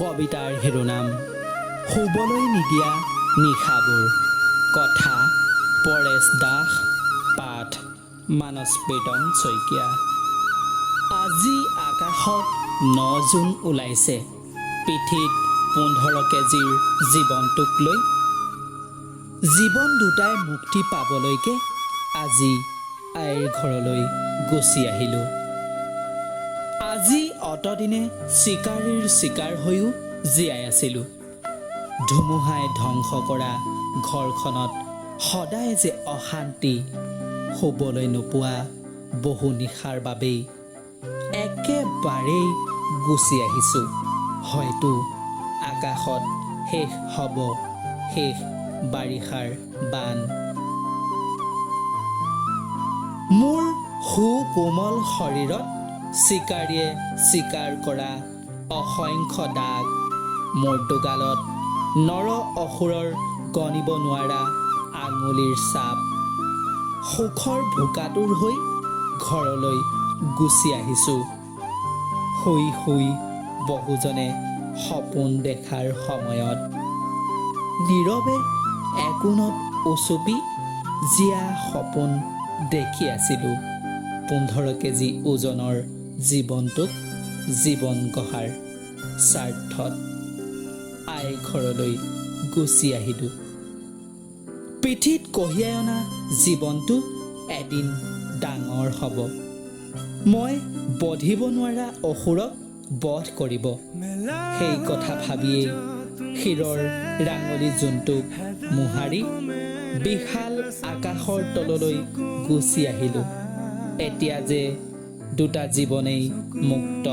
কবিতাৰ শিৰোনাম শুবলৈ নিদিয়া নিশাবোৰ। কথা পৰেশ দাস, পাঠ মানস প্ৰীতম শইকীয়া। আজি আকাশত 9 জুন ওলাইছে, পিঠিত 15 কেজিৰ জীৱনটোক লৈ। জীৱন দুটাই মুক্তি পাবলৈকে আজি আইৰ ঘৰলৈ গুচি আহিলোঁ। আজি অতদিনে চিকাৰীৰ চিকাৰ হৈও জীয়াই আছিলোঁ। ধুমুহাই ধ্বংস কৰা ঘৰখনত সদায় যে অশান্তি, শুবলৈ নোপোৱা বহু নিশাৰ বাবেই একেবাৰেই গুচি আহিছোঁ। হয়তো আকাশত শেষ হ'ব শেষ বাৰিষাৰ বান। মোৰ সুকোমল শৰীৰত চিকাৰীয়ে চিকাৰ কৰা অসংখ্য দাগ, মোৰ দুগালত নৰ অসুৰৰ গণিব নোৱাৰা আঙুলিৰ ছাপ। সুখৰ ভোকাতুৰ হৈ ঘৰলৈ গুচি আহিছোঁ। শুই শুই বহুজনে সপোন দেখাৰ সময়ত নীৰৱে একোণত উচুপি জীয়া সপোন দেখি আছিলোঁ। 15 কেজি ওজনৰ জীৱনটোক জীৱন গঢ়াৰ স্বাৰ্থত আই ঘৰলৈ গুচি আহিলোঁ। পিঠিত কঢ়িয়াই অনা জীৱনটো এদিন ডাঙৰ হ'ব। মই বধিব নোৱাৰা অসুৰক বধ কৰিব। সেই কথা ভাবিয়েই শিৰৰ ৰাঙলী জোনটোক মোহাৰি বিশাল আকাশৰ তললৈ গুচি আহিলোঁ। এতিয়া যে দুটা জীৱনেই মুক্ত।